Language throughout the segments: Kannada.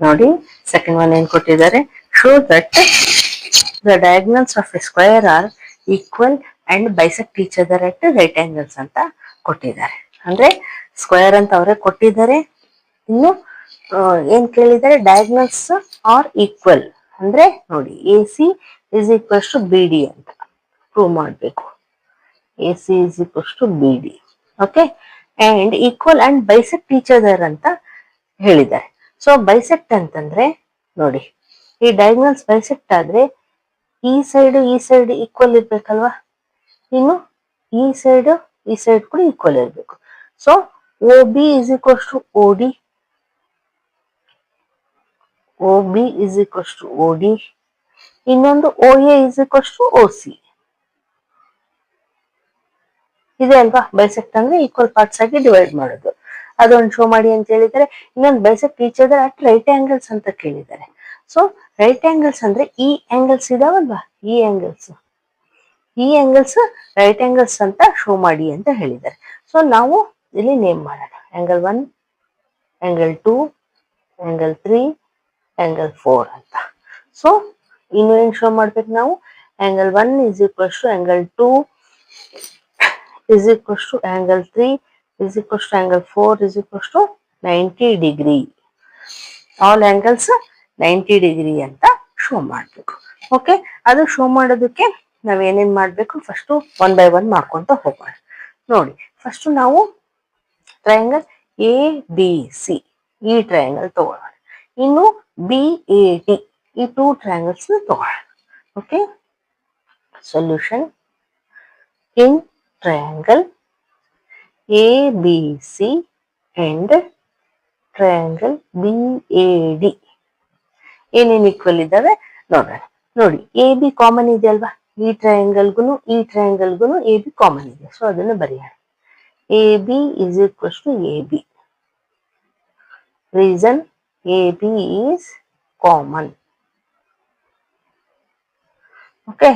ನೋಡಿ ಸೆಕೆಂಡ್ ಒನ್ ಏನ್ ಕೊಟ್ಟಿದ್ದಾರೆ, show that the diagonals of a square are equal and bisect each other at right angles ಅಂತ ಕೊಟ್ಟಿದ್ದಾರೆ. ಅಂದ್ರೆ ಸ್ಕ್ವೇರ್ ಅಂತ ಅವರೇ ಕೊಟ್ಟಿದ್ದಾರೆ. ಇನ್ನು ಏನ್ ಕೇಳಿದ್ದಾರೆ, ಡಯಾಗ್ನಲ್ಸ್ ಆರ್ ಈಕ್ವಲ್ ಅಂದ್ರೆ ನೋಡಿ A C is equals to B D ಅಂತ ಪ್ರೂವ್ ಮಾಡಬೇಕು. A C is equals to B D. Okay, and equal and bisect each other ಅಂತ ಹೇಳಿದ್ದಾರೆ. ಸೊ ಬೈಸೆಕ್ಟ್ ಅಂತಂದ್ರೆ ನೋಡಿ, ಈ ಡಯಾಗ್ನಲ್ಸ್ ಬೈಸೆಕ್ಟ್ ಆದ್ರೆ ಈ ಸೈಡ್ ಈಕ್ವಲ್ ಇರ್ಬೇಕಲ್ವಾ, ಇನ್ನು ಈ ಸೈಡ್ ಕೂಡ ಈಕ್ವಲ್ ಇರಬೇಕು. So O B is equals to O D, O B is equals to O D, ಇನ್ನೊಂದು O A is equals to O C. ಇದೆ ಅಲ್ವಾ ಬೈಸೆಕ್ಟ್ ಅಂದ್ರೆ ಈಕ್ವಲ್ ಪಾರ್ಟ್ಸ್ ಆಗಿ ಡಿವೈಡ್ ಮಾಡೋದು. ಅದೊಂದು ಶೋ ಮಾಡಿ ಅಂತ ಹೇಳಿದ್ದಾರೆ. ಇನ್ನೊಂದು bisect each other at right angles ಅಂತ ಕೇಳಿದ್ದಾರೆ. ಸೊ ರೈಟ್ ಆಂಗಲ್ಸ್ ಅಂದ್ರೆ ಈ ಆಂಗಲ್ಸ್ ಇದಾವಲ್ವಾ, ಈ ಆಂಗಲ್ಸ್ ರೈಟ್ ಆಂಗಲ್ಸ್ ಅಂತ ಶೋ ಮಾಡಿ ಅಂತ ಹೇಳಿದ್ದಾರೆ. ಸೊ ನಾವು ಇಲ್ಲಿ ನೇಮ್ ಮಾಡೋಣ, ಆಂಗಲ್ 1, ಆಂಗಲ್ 2, ಆಂಗಲ್ 3, ಆಂಗಲ್ 4 ಅಂತ. ಸೊ ಇನ್ನು ಏನ್ ಶೋ ಮಾಡ್ಬೇಕು ನಾವು, angle 1 is equals to angle 2 is equals to angle 3 is equals to angle 4 is equals to 90 degree. All angles 90 degree ಅಂತ ಶೋ ಮಾಡಬೇಕು. ಓಕೆ, ಅದು ಶೋ ಮಾಡೋದಕ್ಕೆ ನಾವ್ ಏನೇನ್ ಮಾಡ್ಬೇಕು, ಫಸ್ಟ್ ಒನ್ ಬೈ ಒನ್ ಮಾಡ್ಕೊಂತ ಹೋಗೋಣ. ನೋಡಿ, ಫಸ್ಟ್ ನಾವು ಟ್ರಯಾಂಗಲ್ ಎ ಬಿ ಸಿ ಈ ಟ್ರಯಾಂಗಲ್ ತಗೊಳ್ಳೋಣ. ಇನ್ನು ಬಿ ಎ ಟಿ ಈ 2 ಟ್ರಯಾಂಗಲ್ಸ್ ತಗೊಳ್ಳೋಣ. Okay, solution in triangle ABC and triangle BAD ಏನೇನು ಈಕ್ವಲ್ ಇದಾವೆ ನೋಡೋಣ. ನೋಡಿ, ಎ ಬಿ ಕಾಮನ್ ಇದೆ ಅಲ್ವಾ, ಈ ಟ್ರಯಾಂಗಲ್ಗೂ ಎ ಬಿ ಕಾಮನ್ ಇದೆ. ಸೊ ಅದನ್ನು ಬರೆಯೋಣ. A B is equals to A B. Reason A B is common. Okay,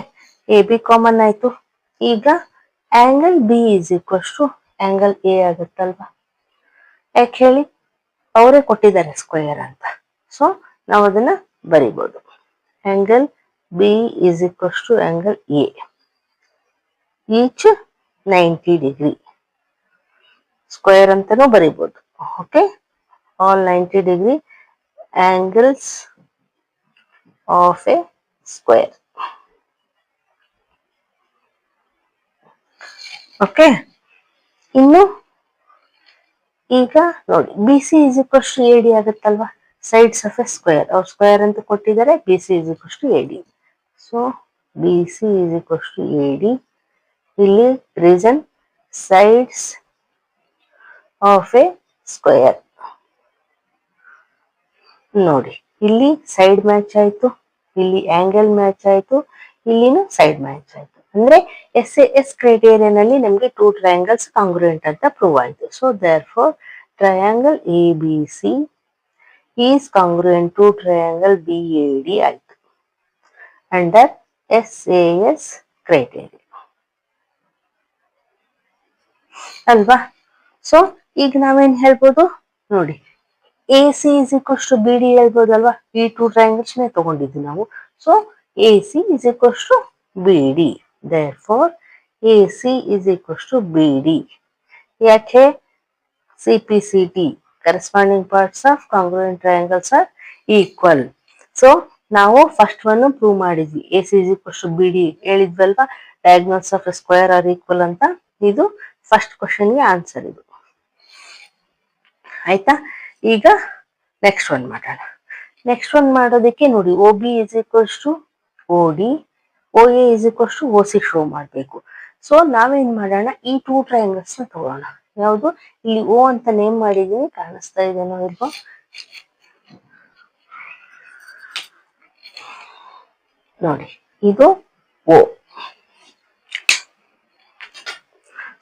A B common ಆಯ್ತು. ಈಗ angle B is equals to angle A ಆಗುತ್ತಲ್ವಾ, ಯಾಕೆ ಹೇಳಿ, ಅವರೇ ಕೊಟ್ಟಿದ್ದಾರೆ ಸ್ಕ್ವೇರ್ ಅಂತ. ಸೊ ನಾವು ಅದನ್ನ ಬರಿಬಹುದು. Angle B is equals to angle A, each 90 degree square ಅಂತಾನೂ ಬರಿಬಹುದು. Okay, all 90 degree angles of a square. Okay, ಇನ್ನು ಈಗ ನೋಡಿ, B C is equals to A D ಆಗುತ್ತಲ್ವಾ, ಸೈಡ್ಸ್ ಆಫ್ ಎ ಸ್ಕ್ವೇರ್. ಅವ್ರು ಸ್ಕ್ವೇರ್ ಅಂತ ಕೊಟ್ಟಿದ್ದಾರೆ, B C is equals to A D. So B C is equals to A D. ಇಲ್ಲಿ reason sides of a square. ನೋಡಿ, ಇಲ್ಲಿ ಸೈಡ್ ಮ್ಯಾಚ್ ಆಯ್ತು, ಇಲ್ಲಿ ಆಂಗಲ್ ಮ್ಯಾಚ್ ಆಯ್ತು, ಇಲ್ಲಿನೂ ಸೈಡ್ ಮ್ಯಾಚ್ ಆಯ್ತು. ಅಂದ್ರೆ ಎಸ್ ಕ್ರೈಟೇರಿಯನ್ ಅಲ್ಲಿ ನಮ್ಗೆ 2 ಟ್ರಯಾಂಗಲ್ಸ್ ಕಾಂಗ್ರುಯೆಂಟ್ ಅಂತ ಪ್ರೂವ್ ಆಯ್ತು. So therefore triangle A B C is congruent to triangle B A D ಆಯ್ತು ಅಂಡರ್ SAS ಕ್ರೈಟೇರಿಯಾ ಅಲ್ವಾ. ಸೊ ಈಗ ನಾವೇನ್ ಹೇಳ್ಬೋದು ನೋಡಿ, A C is equals to B D ಹೇಳ್ಬೋದಲ್ವಾ, ಈ 2 ಟ್ರಯಾಂಗಲ್ಸ್ ನೇ ತಗೊಂಡಿದ್ವಿ ನಾವು. So A C is equals to B D. Therefore, AC is equals to BD. ಯಾಕೆ, CPCT corresponding parts of congruent triangles are equal. So ನಾವು ಫಸ್ಟ್ ಒನ್ ಪ್ರೂವ್ ಮಾಡಿದ್ವಿ, AC is equals to BD ಹೇಳಿದ್ವಲ್ವಾ, diagonals of a square are equal ಅಂತ. ಇದು ಫಸ್ಟ್ ಕ್ವಶನ್ಗೆ ಆನ್ಸರ್ ಇದು ಆಯ್ತಾ. ಈಗ ನೆಕ್ಸ್ಟ್ ಒನ್ ಮಾಡೋಣ. ನೆಕ್ಸ್ಟ್ ಒನ್ ಮಾಡೋದಕ್ಕೆ ನೋಡಿ, OB is equals to OD, OA is equals to OC show ಮಾಡಬೇಕು. ಸೊ ನಾವೇನ್ ಮಾಡೋಣ, ಈ 2 ಟ್ರಯಾಂಗಲ್ಸ್ ನ ತಗೊಳ್ಳೋಣ. ಯಾವುದು, ಇಲ್ಲಿ O ಅಂತ ನೇಮ್ ಮಾಡಿದೀನಿ, ಕಾಣಿಸ್ತಾ ಇದೆನೋ ಇಲ್ವೋ. ನೋಡಿ, ಇದು O.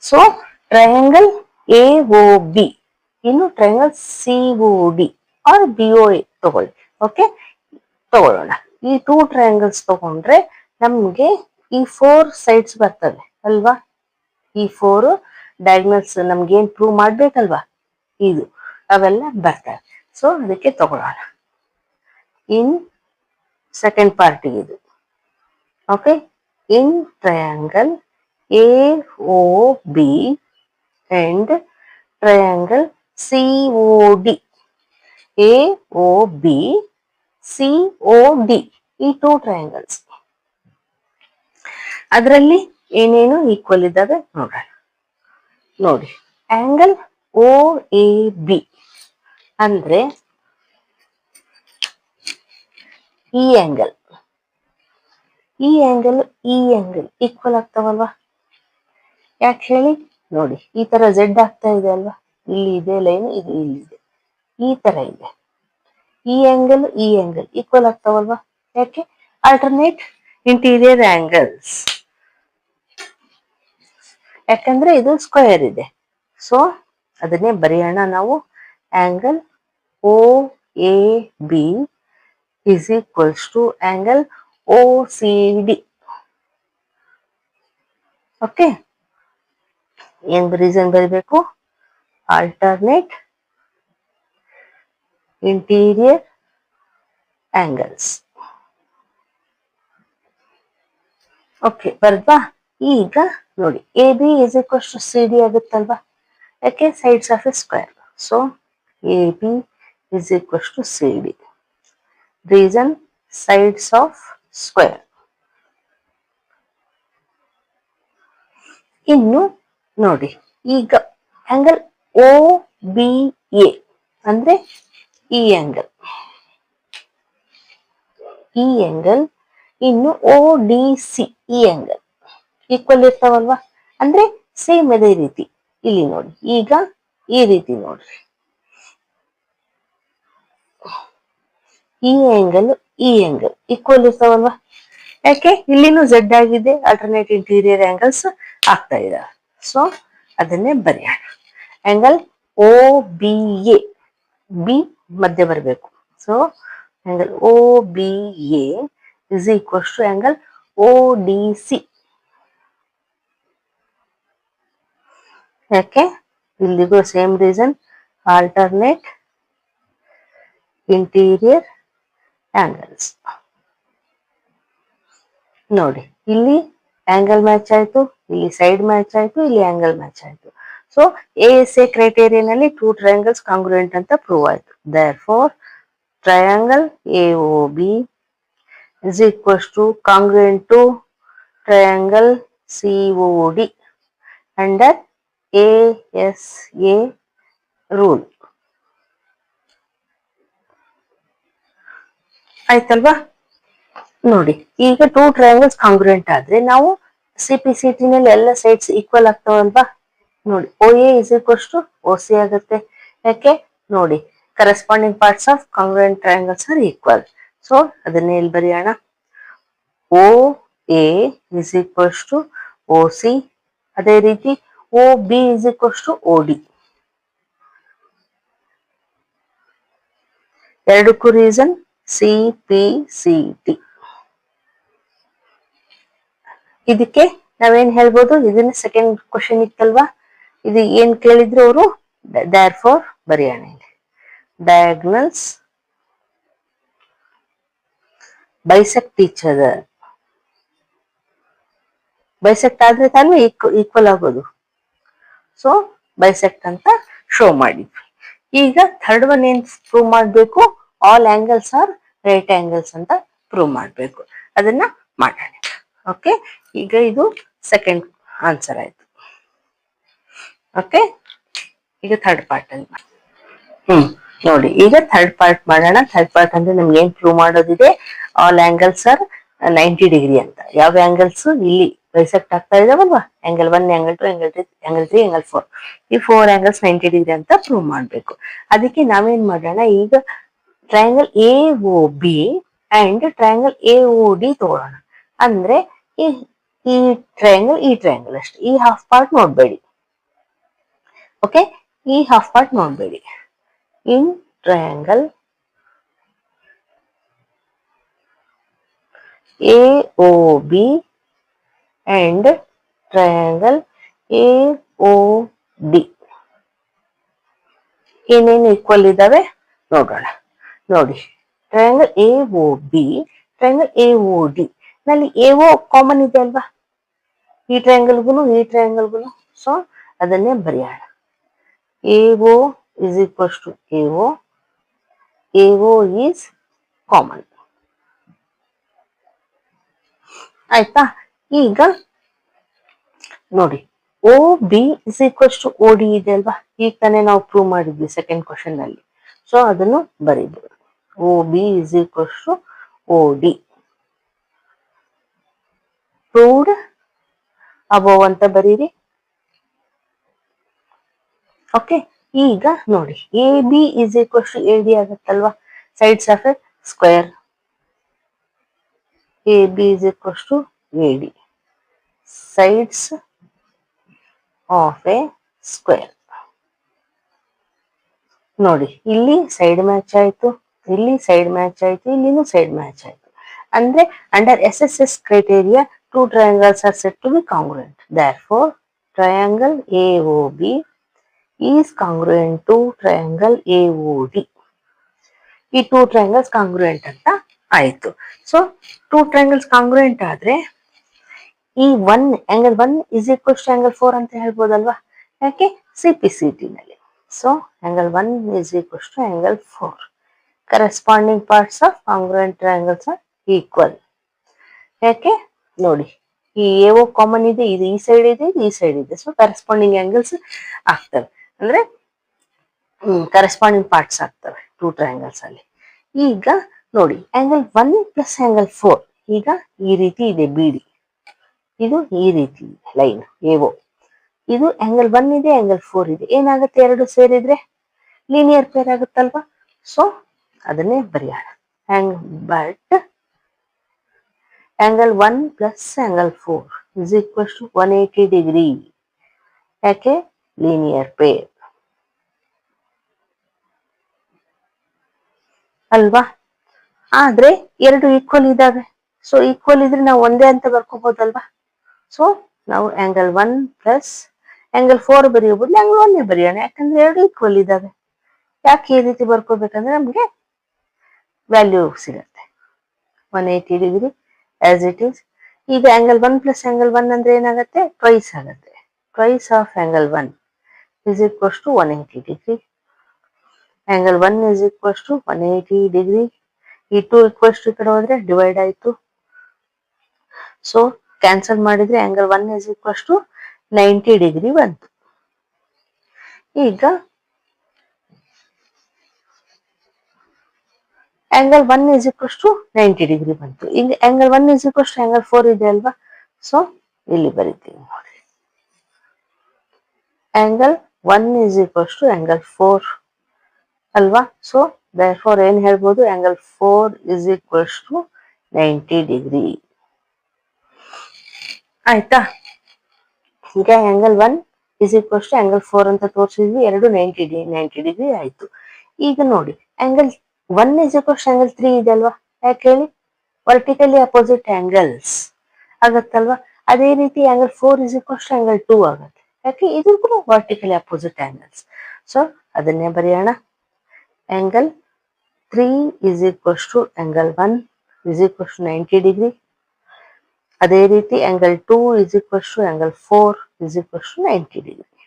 ಸೊ ಟ್ರಯಾಂಗಲ್ AOB, ಇನ್ನು ಟ್ರಯಾಂಗಲ್ COD ಆರ್ BOA ತಗೊಳ್ಳಿ. ಓಕೆ, ತಗೊಳ್ಳೋಣ. ಈ 2 ಟ್ರಯಾಂಗಲ್ಸ್ ತಗೊಂಡ್ರೆ ನಮ್ಗೆ ಈ 4 ಸೈಡ್ಸ್ ಬರ್ತವೆ ಅಲ್ವಾ, ಈ 4 ಡಯಾಗ್ನಲ್ಸ್ ನಮ್ಗೆ ಏನ್ ಪ್ರೂವ್ ಮಾಡ್ಬೇಕಲ್ವಾ, ಇದು ಅವೆಲ್ಲ ಬರ್ತವೆ. ಸೊ ಅದಕ್ಕೆ ತಗೊಳ್ಳೋಣ. ಇನ್ ಸೆಕೆಂಡ್ ಪಾರ್ಟಿಗೆ ಇದು. Okay, in triangle A O B and triangle C O D. A O B C O D, ಈ ಟೂ ಟ್ರಯಾಂಗಲ್ಸ್ ಅದರಲ್ಲಿ ಏನೇನು ಈಕ್ವಲ್ ಇದ್ದಾವೆ ನೋಡೋಣ. ನೋಡಿ, ಆಂಗಲ್ ಒ ಎ ಬಿ ಅಂದ್ರೆ ಈ ಆಂಗಲ್ ಈ ಆಂಗಲ್ ಈ ಆಂಗಲ್ ಈಕ್ವಲ್ ಆಗ್ತಾವಲ್ವಾ? ಯಾಕೆ ಹೇಳಿ? ನೋಡಿ, ಈ ತರ ಝೆಡ್ ಆಗ್ತಾ ಇದೆ ಅಲ್ವಾ, ಇಲ್ಲಿ ಇದೆ ಲೈನ್, ಇದು ಇಲ್ಲಿದೆ, ಈ ತರ ಇದೆ. ಈ ಆಂಗಲ್ ಈ ಆಂಗಲ್ ಈಕ್ವಲ್ ಆಗ್ತಾವಲ್ವಾ? ಯಾಕೆ? Alternate interior angles. ಯಾಕಂದ್ರೆ ಇದು ಸ್ಕ್ವೇರ್ ಇದೆ. ಸೊ ಅದನ್ನೇ ಬರೆಯೋಣ ನಾವು. Angle O A B is equals to angle OCD. Okay, ಏನ್ ರೀಸನ್ ಬರೀಬೇಕು? Alternate interior angles. ಓಕೆ, ಬರ್ಬಾ? ಈಗ ನೋಡಿ, A B is equals to C D ಆಗುತ್ತಲ್ವಾ? ಯಾಕೆ? Sides of a square. So A B is equals to C D. Reason sides of square. ಇನ್ನು ನೋಡಿ, ಈಗ ಆಂಗಲ್ ಒ ಬಿ ಎ ಅಂದ್ರೆ ಈ ಆಂಗಲ್ ಇನ್ನು ಒ ಡಿ ಸಿ ಈ ಆಂಗಲ್ ಈಕ್ವಲ್ ಇರ್ತಾವಲ್ವಾ? ಅಂದ್ರೆ ಸೇಮ್ ಅದೇ ರೀತಿ ಇಲ್ಲಿ ನೋಡಿ. ಈಗ ಈ ರೀತಿ ನೋಡ್ರಿ, ಈ ಆಂಗಲ್ ಈಕ್ವಲ್ ಇರ್ತಾವಲ್ವಾ? ಯಾಕೆ? ಇಲ್ಲಿನೂ ಝೆಡ್ ಆಗಿದೆ, ಆಲ್ಟರ್ನೇಟ್ ಇಂಟೀರಿಯರ್ ಆಂಗಲ್ಸ್ ಆಗ್ತಾ ಇದಾವೆ. ಸೊ ಅದನ್ನೇ ಬರೆಯೋಣ. Angle O B A, B ಮಧ್ಯೆ ಬರಬೇಕು. So angle O B A is equals to angle O D C. ಯಾಕೆ? ಇಲ್ಲಿಗೂ same reason, alternate interior angles. ನೋಡಿ, ಇಲ್ಲಿ ಆಂಗಲ್ ಮ್ಯಾಚ್ ಆಯ್ತು, ಇಲ್ಲಿ ಸೈಡ್ ಮ್ಯಾಚ್ ಆಯ್ತು, ಇಲ್ಲಿ ಆಂಗಲ್ ಮ್ಯಾಚ್ ಆಯ್ತು. ಸೊ ಎಎಸ್ಎ ಕ್ರೈಟೇರಿಯನ್ ಅಲ್ಲಿ ಟೂ ಟ್ರಯಾಂಗಲ್ಸ್ ಕಾಂಗ್ರುಯೆಂಟ್ ಅಂತ ಪ್ರೂವ್ ಆಯ್ತು. Therefore triangle A O B is equals to congruent to triangle C O D under ASA rule. ಆಯ್ತಲ್ವಾ? ನೋಡಿ, ಈಗ ಟೂ ಟ್ರಯಾಂಗಲ್ಸ್ ಕಾಂಗ್ರುಯೆಂಟ್ ಆದ್ರೆ ನಾವು ಸಿಪಿಸಿಟಿ ನಲ್ಲಿ ಎಲ್ಲ ಸೈಡ್ಸ್ ಈಕ್ವಲ್ ಆಗ್ತಾವಲ್ವಾ? ನೋಡಿ, O A is equals to O C ಆಗುತ್ತೆ. ಯಾಕೆ? ನೋಡಿ, corresponding parts of congruent triangles are equal. So ಅದನ್ನೇ ಇಲ್ಲಿ ಬರೆಯೋಣ. O A is equals to O C. ಅದೇ ರೀತಿ O B is equals to O D. ಎರಡಕ್ಕೂ reason C P C T. ಇದಕ್ಕೆ ನಾವೇನ್ ಹೇಳ್ಬೋದು? ಇದನ್ನ ಸೆಕೆಂಡ್ ಕ್ವಶನ್ ಇತ್ತಲ್ವಾ, ಇದು ಏನ್ ಕೇಳಿದ್ರು ಅವರು, ದೇರ್ಫೋರ್ ಬರೆಯೋಣ. Diagonals bisect each other. Bisect ಆದ್ರೆ ತಾನೇ ಈಕ್ವಲ್ ಆಗೋದು. ಸೊ ಬೈಸೆಕ್ಟ್ ಅಂತ ಶೋ ಮಾಡಿದ್ವಿ. ಈಗ ಥರ್ಡ್ ಒನ್ ಏನ್ ಪ್ರೂವ್ ಮಾಡ್ಬೇಕು? All angles are right angles ಅಂತ ಪ್ರೂವ್ ಮಾಡ್ಬೇಕು. ಅದನ್ನ ಮಾಡೋಣ. ಓಕೆ, ಈಗ ಇದು ಸೆಕೆಂಡ್ ಆನ್ಸರ್ ಆಯ್ತು. ಓಕೆ, ಈಗ ಥರ್ಡ್ ಪಾರ್ಟ್ ಅಲ್ಲಿ ನೋಡಿ, ಈಗ ಥರ್ಡ್ ಪಾರ್ಟ್ ಮಾಡೋಣ. ಥರ್ಡ್ ಪಾರ್ಟ್ ಅಂದ್ರೆ ನಮ್ಗೆ ಏನ್ ಪ್ರೂವ್ ಮಾಡೋದಿದೆ? ಆಲ್ ಆಂಗಲ್ಸ್ ಆರ್ 90 ಡಿಗ್ರಿ ಅಂತ. ಯಾವ ಆಂಗಲ್ಸ್ ಇಲ್ಲಿ ಬೈಸೆಕ್ಟ್ ಆಗ್ತಾ ಇದಾವಲ್ವಾ? Angle 1, angle 2, angle 3, angle 4. ಈ 4 ಆಂಗಲ್ಸ್ 90 ಡಿಗ್ರಿ ಅಂತ ಪ್ರೂವ್ ಮಾಡ್ಬೇಕು. ಅದಕ್ಕೆ ನಾವೇನ್ ಮಾಡೋಣ? ಈಗ triangle A O B and triangle A O D ತಗೊಳ್ಳೋಣ. ಅಂದ್ರೆ ಈ ಟ್ರಯಾಂಗಲ್ ಅಷ್ಟೇ, ಈ ಹಾಫ್ ಪಾರ್ಟ್ ನೋಡ್ಬೇಡಿ. ಓಕೆ, ಈ ಹಾಫ್ ಪಾರ್ಟ್ ನೋಡ್ಬೇಡಿ. In triangle A O B and triangle A O D ಏನೇನು ಈಕ್ವಲ್ ಇದಾವೆ ನೋಡೋಣ. ನೋಡಿ, triangle A O B, triangle A O D ನಲ್ಲಿ ಎ ಒ ಕಾಮನ್ ಇದೆ ಅಲ್ವಾ ಈ ಟ್ರಯಾಂಗಲ್ಗೂ. ಸೊ ಅದನ್ನೇ ಬರೆಯೋಣ. A O is equals to A O is common. ಆಯ್ತಾ? ಈಗ ನೋಡಿ O B is equals to O D ಇದೆ ಅಲ್ವಾ, ಈಗ ತಾನೇ ನಾವು ಪ್ರೂವ್ ಮಾಡಿದ್ವಿ ಸೆಕೆಂಡ್ ಕ್ವಶನ್ ನಲ್ಲಿ. ಸೊ ಅದನ್ನು ಬರೀಬಹುದು. O B is equals to O D proved above ಅಂತ ಬರೀರಿ. ಓಕೆ, ಈಗ ನೋಡಿ A B is equals to A D ಆಗುತ್ತಲ್ವಾ, sides of a square. A B is equals to A D sides of a square. ನೋಡಿ ಇಲ್ಲಿ ಸೈಡ್ ಮ್ಯಾಚ್ ಆಯ್ತು, ಇಲ್ಲಿ ಸೈಡ್ ಮ್ಯಾಚ್ ಆಯ್ತು, ಇಲ್ಲಿನೂ ಸೈಡ್ ಮ್ಯಾಚ್ ಆಯ್ತು. ಅಂದ್ರೆ under SSS criteria two triangles are said to be congruent. Therefore triangle AOB is congruent to triangle AOD. ಈ ಟೂ ಟ್ರಯಾಂಗಲ್ಸ್ ಕಾಂಗ್ರುಯೆಂಟ್ ಅಂತ ಆಯ್ತು. ಸೊ ಟೂ ಟ್ರಯಾಂಗಲ್ಸ್ ಕಾಂಗ್ರುಯೆಂಟ್ ಆದ್ರೆ ಈ angle 1 is equals to angle 4 ಅಂತ ಹೇಳ್ಬೋದಲ್ವಾ, ಯಾಕೆ CPCT ನಲ್ಲಿ. So angle 1 is equals to angle 4. Corresponding parts of congruent triangles are equal. ಯಾಕೆ ನೋಡಿ ಈ ಎಒ ಕಾಮನ್ ಇದೆ, ಇದು ಈ ಸೈಡ್ ಇದೆ, ಇದು ಈ ಸೈಡ್ ಇದೆ. ಸೊ ಕರೆಸ್ಪಾಂಡಿಂಗ್ ಆಂಗಲ್ಸ್ ಆಗ್ತವೆ, ಅಂದ್ರೆ ಕರೆಸ್ಪಾಂಡಿಂಗ್ ಪಾರ್ಟ್ಸ್ ಆಗ್ತವೆ ಟೂ ಟ್ರಯಾಂಗಲ್ಸ್ ಅಲ್ಲಿ. ಈಗ ನೋಡಿ ಆಂಗಲ್ 1 ಪ್ಲಸ್ ಆಂಗಲ್ 4 ಈಗ ಈ ರೀತಿ ಇದೆ BD, ಇದು ಈ ರೀತಿ ಲೈನ್ ಎಒ, ಇದು ಆಂಗಲ್ 1 ಇದೆ, ಆಂಗಲ್ 4 ಇದೆ. ಏನಾಗುತ್ತೆ ಎರಡು ಸೇರಿದ್ರೆ ಲೀನಿಯರ್ ಪೇರ್ ಆಗುತ್ತಲ್ವಾ. ಸೊ ಅದನ್ನೇ ಬರೆಯೋಣ. But angle 1 plus angle 4 is equals to 180 degree. ಯಾಕೆ ಲೀನಿಯರ್ ಪೇರ್ ಅಲ್ವಾ. ಆದ್ರೆ ಎರಡು ಈಕ್ವಲ್ ಇದಾವೆ. ಸೊ ಈಕ್ವಲ್ ಇದ್ರೆ ನಾವು ಒಂದೇ ಅಂತ ಬರ್ಕೋಬಹುದಲ್ವಾ. ಸೊ ನಾವು ಆಂಗಲ್ 1 ಪ್ಲಸ್ ಆಂಗಲ್ 4 ಬರೆಯಬಹುದು, ಆಂಗಲ್ 1 ಬರೆಯೋಣ, ಯಾಕಂದ್ರೆ ಎರಡು ಈಕ್ವಲ್ ಇದಾವೆ. ಯಾಕೆ ಈ ರೀತಿ ಬರ್ಕೋಬೇಕಂದ್ರೆ ನಮ್ಗೆ ವ್ಯಾಲ್ಯೂ ಸಿಗತ್ತೆ 180 ಡಿಗ್ರಿ ಆಸ್ ಇಟ್ ಈಸ್. ಈಗ ಆಂಗಲ್ 1 ಪ್ಲಸ್ ಆಂಗಲ್ 1 ಅಂದ್ರೆ ಏನಾಗುತ್ತೆ, ಟ್ವೈಸ್ ಆಗುತ್ತೆ. Twice of angle 1 is equals to 180 degree. Angle 1 is equals to 180 degree. ಈ 2 ಈಕ್ವಲ್ಸ್ ಟು ಕಡೆ ಹೋದ್ರೆ ಡಿವೈಡ್ ಆಯ್ತು. ಸೊ ಕ್ಯಾನ್ಸಲ್ ಮಾಡಿದ್ರೆ angle 1 is equals to 90 degree ಬಂತು. ಈಗ angle 1 is equals to 90 degree ಬಂತು. ಈಗ angle 1 is equals to angle 4 ಇದೆ ಅಲ್ವಾ. ಸೊ ಇಲ್ಲಿ ಬರೀತೀವಿ ನೋಡಿ, angle 1 is equals to angle 4 ಅಲ್ವಾ. ಸೊ therefore ಏನ್ ಹೇಳ್ಬೋದು, angle 4 is equals to 90 degree. ಆಯ್ತಾ. ಈಗ angle 1 is equals to angle 4 ಅಂತ ತೋರಿಸಿದ್ವಿ, ಎರಡು 90 ಡಿಗ್ರಿ ಆಯ್ತು. ಈಗ ನೋಡಿ angle 1 is equals to angle 3 ಇದೆ ಅಲ್ವಾ, ಯಾಕೆ ಹೇಳಿ ವರ್ಟಿಕಲಿ ಅಪೋಸಿಟ್ ಆಂಗಲ್ಸ್ ಆಗತ್ತಲ್ವಾ. ಅದೇ ರೀತಿ angle 4 is equals to angle 2 ಆಗುತ್ತೆ, ಯಾಕೆ ಇದು ಕೂಡ ವರ್ಟಿಕಲಿ ಅಪೋಸಿಟ್ ಆಂಗಲ್ಸ್. ಸೊ ಅದನ್ನೇ ಬರೆಯೋಣ. Angle 3 is equals to angle 1 is equals to 90 degree. ಅದೇ ರೀತಿ angle 2 is equals to angle 4 is equals to 90 degree.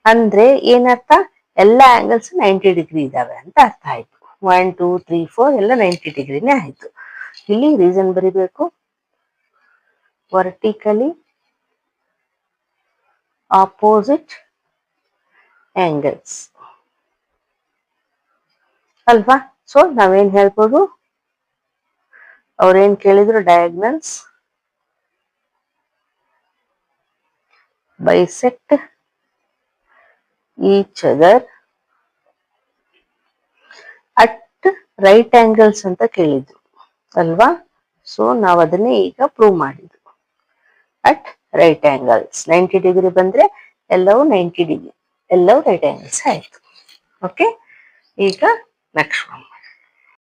ಅಂದ್ರೆ ಏನರ್ಥ, ಎಲ್ಲ ಆಂಗಲ್ಸ್ 90 ಡಿಗ್ರಿ ಇದಾವೆ ಅಂತ ಅರ್ಥ ಆಯ್ತು. 1 2 3 4 ಎಲ್ಲ 90 ಡಿಗ್ರಿನೇ ಆಯ್ತು. ಇಲ್ಲಿ ರೀಸನ್ ಬರಿಬೇಕು, ವರ್ಟಿಕಲಿ ಆಪೋಸಿಟ್ ಆಂಗಲ್ಸ್ ಅಲ್ವಾ. ಸೊ ನಾವೇನ್ ಹೇಳ್ಬೋದು, ಅವ್ರೇನ್ ಕೇಳಿದ್ರು diagonals bisect each other at right angles ಅಂತ ಕೇಳಿದ್ರು ಅಲ್ವಾ. ಸೊ ನಾವು ಅದನ್ನೇ ಈಗ ಪ್ರೂವ್ ಮಾಡಿದ್ವಿ. ಅಟ್ ರೈಟ್ ಆಂಗಲ್ಸ್ 90 ಡಿಗ್ರಿ ಬಂದ್ರೆ ಎಲ್ಲವೂ 90 ಡಿಗ್ರಿ, ಎಲ್ಲವೂ ರೈಟ್ ಆಂಗಲ್ಸ್ ಆಯ್ತು. ಓಕೆ, ಈಗ ನೆಕ್ಸ್ಟ್ ಒನ್